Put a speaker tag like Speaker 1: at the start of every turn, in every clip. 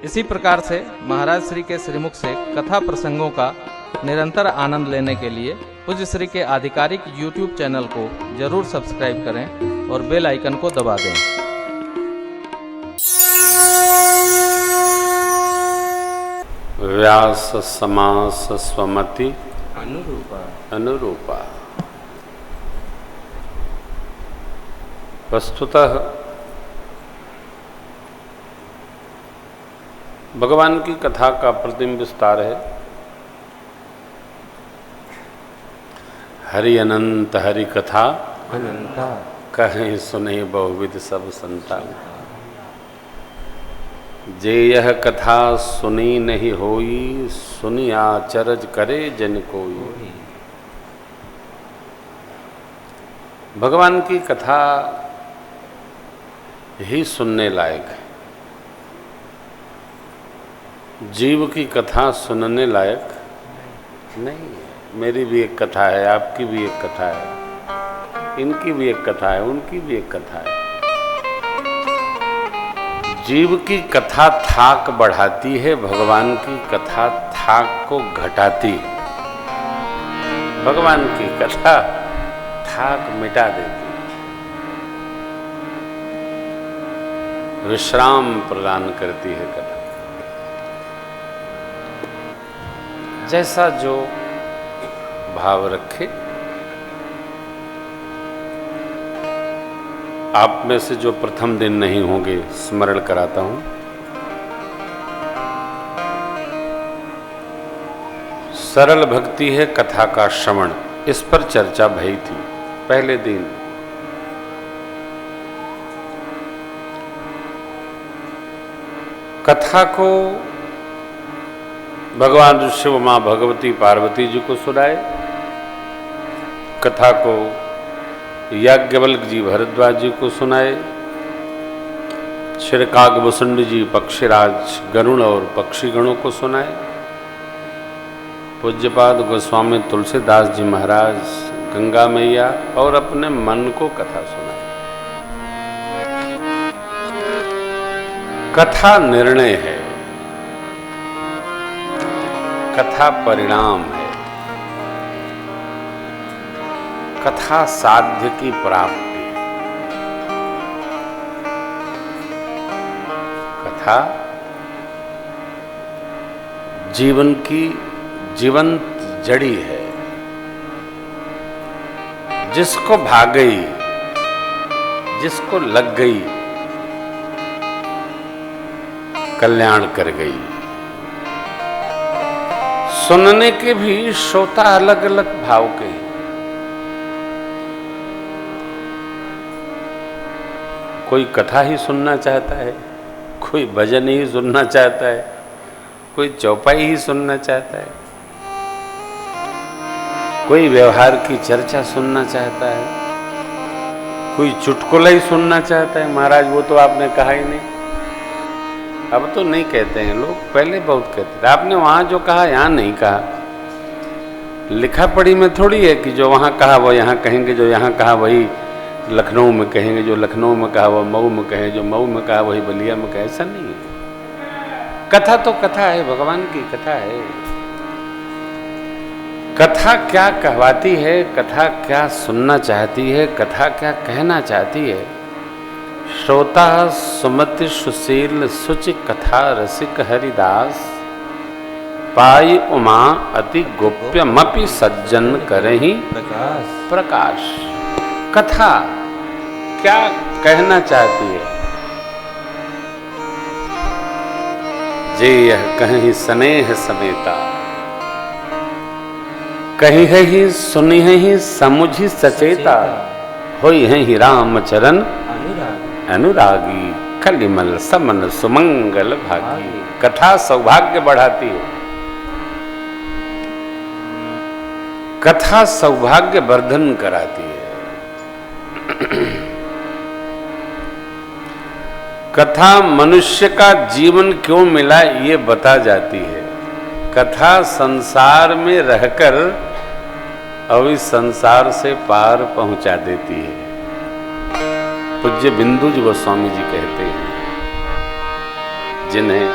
Speaker 1: इसी प्रकार से महाराज श्री के श्रीमुख से कथा प्रसंगों का निरंतर आनंद लेने के लिए पूज्य श्री के आधिकारिक YouTube चैनल को जरूर सब्सक्राइब करें और बेल आइकन को दबा दें।
Speaker 2: व्यास समास स्वमति अनुरूपा। वस्तुतः भगवान की कथा का प्रतिम विस्तार है। हरि अनंत हरि कथा
Speaker 3: अनंता
Speaker 2: कहें सुने बहुविध सब संता। जे यह कथा सुनी नहीं होई, सुनिया चरज करे जन कोई। भगवान की कथा ही सुनने लायक है। जीव की कथा सुनने लायक नहीं है। मेरी भी एक कथा है, आपकी भी एक कथा है, इनकी भी एक कथा है, उनकी भी एक कथा है। जीव की कथा थाक बढ़ाती है, भगवान की कथा थाक को घटाती है। भगवान की कथा थाक मिटा देती है, विश्राम प्रदान करती है कथा। जैसा जो भाव रखे। आप में से जो प्रथम दिन नहीं होंगे, स्मरण कराता हूं। सरल भक्ति है कथा का श्रवण, इस पर चर्चा भई थी पहले दिन। कथा को भगवान शिव मां भगवती पार्वती जी को सुनाए, कथा को याज्ञवल्क जी भारद्वाज जी को सुनाए, क्षीरकाग वसुंड जी पक्षीराज गरुण और पक्षीगणों को सुनाए, पूज्यपाद गोस्वामी तुलसीदास जी महाराज, गंगा मैया और अपने मन को कथा सुनाए। कथा निर्णय है, कथा परिणाम है, कथा साध्य की प्राप्ति। कथा जीवन की जीवंत जड़ी है, जिसको भाग गई, जिसको लग गई, कल्याण कर गई। सुनने के भी श्रोता अलग अलग भाव के हैं। कोई कथा ही सुनना चाहता है, कोई भजन ही सुनना चाहता है, कोई चौपाई ही सुनना चाहता है, कोई व्यवहार की चर्चा सुनना चाहता है, कोई चुटकुला ही सुनना चाहता है। महाराज वो तो आपने कहा ही नहीं। अब तो नहीं कहते हैं लोग, पहले बहुत कहते थे। आपने वहां जो कहा यहां नहीं कहा। लिखा पढ़ी में थोड़ी है कि जो वहां कहा वो यहां कहेंगे, जो यहां कहा वही लखनऊ में कहेंगे, जो लखनऊ में कहा वो मऊ में कहें, जो मऊ में कहा वही बलिया में कहे। ऐसा नहीं है। कथा तो कथा है, भगवान की कथा है। कथा क्या कहवाती है, कथा क्या सुनना चाहती है, कथा क्या कहना चाहती है। श्रोता सुमति सुशील सुचि कथा रसिक हरिदास, पाई उमा अति गोप्यमपि सज्जन करहि प्रकाश। कथा क्या कहना चाहती है। जे यह कहीं स्नेह समेता, कही है ही सुनी है ही समुझी सचेता, होई है ही राम चरण अनुरागी, कलिमल समन सुमंगल भागी। कथा सौभाग्य बढ़ाती है, कथा सौभाग्य वर्धन कराती है। कथा मनुष्य का जीवन क्यों मिला ये बता जाती है। कथा संसार में रहकर अब इस संसार से पार पहुंचा देती है। पूज्य बिंदु जी गोस्वामी जी कहते हैं, जिन्हें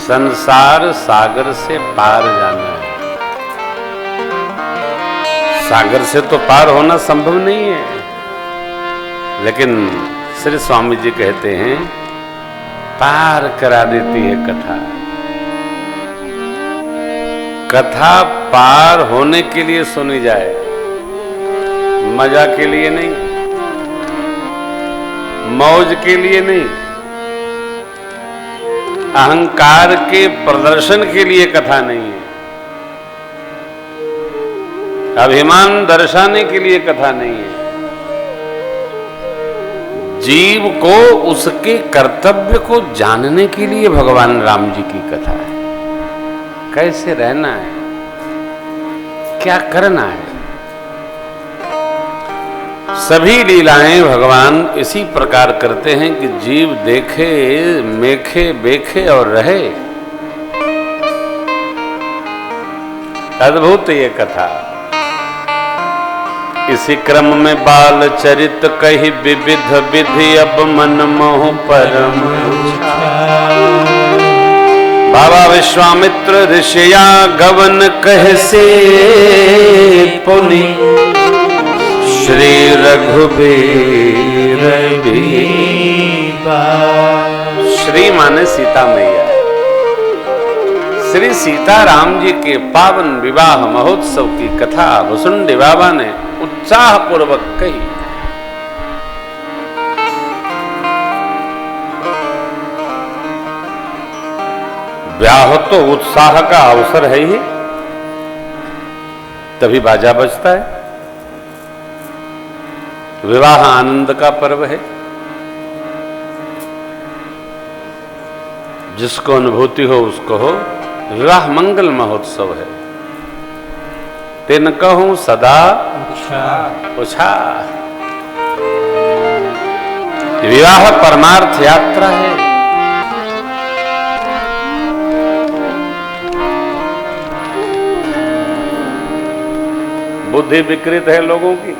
Speaker 2: संसार सागर से पार जाना है। सागर से तो पार होना संभव नहीं है, लेकिन श्री स्वामी जी कहते हैं पार करा देती है कथा। कथा पार होने के लिए सुनी जाए, मजा के लिए नहीं, मौज के लिए नहीं, अहंकार के प्रदर्शन के लिए कथा नहीं है, अभिमान दर्शाने के लिए कथा नहीं है। जीव को उसके कर्तव्य को जानने के लिए भगवान राम जी की कथा है। कैसे रहना है, क्या करना है, सभी लीलाएं भगवान इसी प्रकार करते हैं कि जीव देखे, मेखे, बेखे और रहे। अद्भुत ये कथा। इसी क्रम में बाल चरित कही विविध विधि अब मन मोह परम। बाबा विश्वामित्र ऋषिया गवन कह से पुनि श्री रघुबीर श्री माने सीता मैया। श्री सीताराम जी के पावन विवाह महोत्सव की कथा भुसुंडी बाबा ने उत्साह पूर्वक कही। ब्याह तो उत्साह का अवसर है ही, तभी बाजा बजता है। विवाह आनंद का पर्व है। जिसको अनुभूति हो उसको हो। विवाह मंगल महोत्सव है। तिन कहूं सदा पूछा। विवाह परमार्थ यात्रा है। बुद्धि विकृत है लोगों की।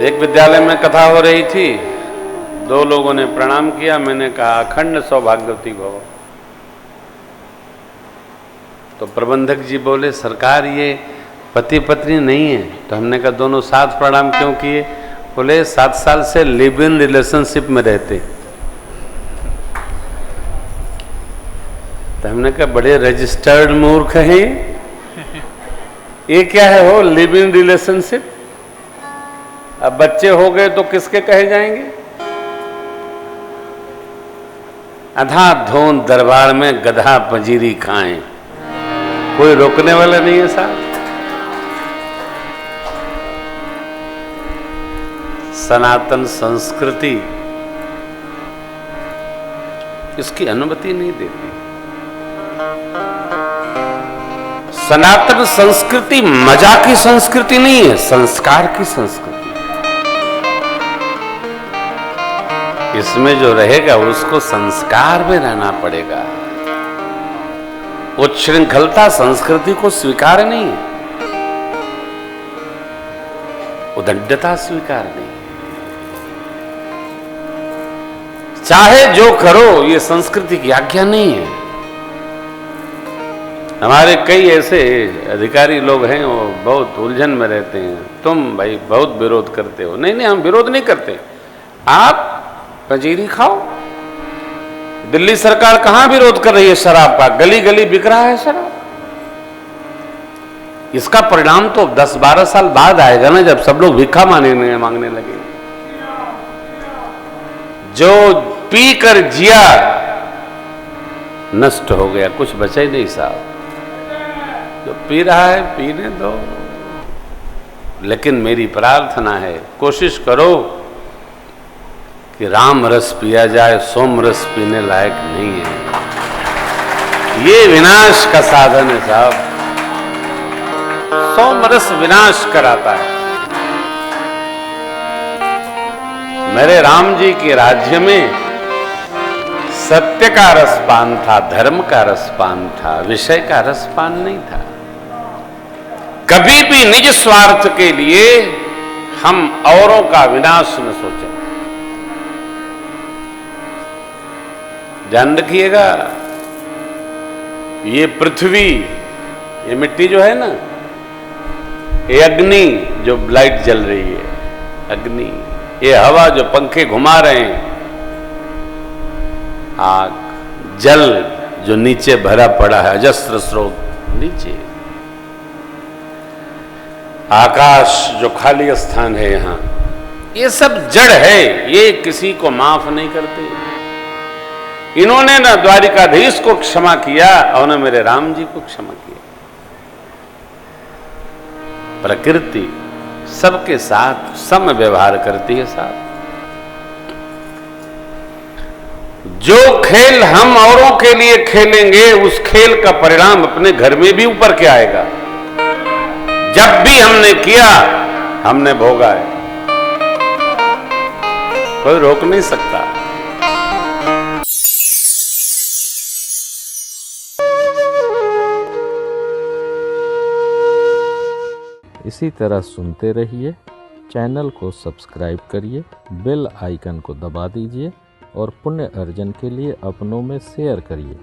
Speaker 2: एक विद्यालय में कथा हो रही थी, दो लोगों ने प्रणाम किया। मैंने कहा अखंड सौभाग्यवती भव। तो प्रबंधक जी बोले सरकार ये पति पत्नी नहीं है। तो हमने कहा दोनों साथ प्रणाम क्यों किए? बोले 7 साल से लिव इन रिलेशनशिप में रहते। तो हमने कहा बड़े रजिस्टर्ड मूर्ख हैं ये क्या है हो लिव इन रिलेशनशिप? अब बच्चे हो गए तो किसके कहे जाएंगे? अंधाधुंध दरबार में गधा पंजीरी खाएं, कोई रोकने वाला नहीं है साहब। सनातन संस्कृति इसकी अनुमति नहीं देती। सनातन संस्कृति मजा की संस्कृति नहीं है, संस्कार की संस्कृति। इसमें जो रहेगा उसको संस्कार में रहना पड़ेगा। उच्छृंखलता संस्कृति को स्वीकार नहीं है, उदंडता स्वीकार नहीं है। चाहे जो करो ये संस्कृति की आज्ञा नहीं है। हमारे कई ऐसे अधिकारी लोग हैं वो बहुत उलझन में रहते हैं। तुम भाई बहुत विरोध करते हो। नहीं नहीं, हम विरोध नहीं करते। आप पंजीरी खाओ। दिल्ली सरकार कहां विरोध कर रही है शराब का? गली गली बिक रहा है शराब। इसका परिणाम तो 10-12 साल बाद आएगा ना, जब सब लोग भिक्षा मांगने लगे। जो पी कर जिया नष्ट हो गया, कुछ बचा ही नहीं साहब। जो पी रहा है पीने दो, लेकिन मेरी प्रार्थना है कोशिश करो कि राम रस पिया जाए, सोम रस पीने लायक नहीं है। ये विनाश का साधन है साहब। सोम रस विनाश कराता है। मेरे राम जी के राज्य में सत्य का रसपान था, धर्म का रसपान था, विषय का रसपान नहीं था। कभी भी निज स्वार्थ के लिए हम औरों का विनाश न सोचें। ध्यान रखिएगा, ये पृथ्वी, ये मिट्टी जो है ना, ये अग्नि जो लाइट जल रही है, अग्नि, ये हवा जो पंखे घुमा रहे हैं, आग, जल जो नीचे भरा पड़ा है, अजस्त्र स्रोत नीचे, आकाश जो खाली स्थान है यहां, ये सब जड़ है, ये किसी को माफ नहीं करते। इन्होंने ना द्वारिकाधीश को क्षमा किया और न मेरे राम जी को क्षमा किया। प्रकृति सबके साथ सम व्यवहार करती है साहब। जो खेल हम औरों के लिए खेलेंगे, उस खेल का परिणाम अपने घर में भी ऊपर के आएगा। जब भी हमने किया, हमने भोगा है, कोई रोक नहीं सकता।
Speaker 1: इसी तरह सुनते रहिए, चैनल को सब्सक्राइब करिए, बेल आइकन को दबा दीजिए और पुण्य अर्जन के लिए अपनों में शेयर करिए।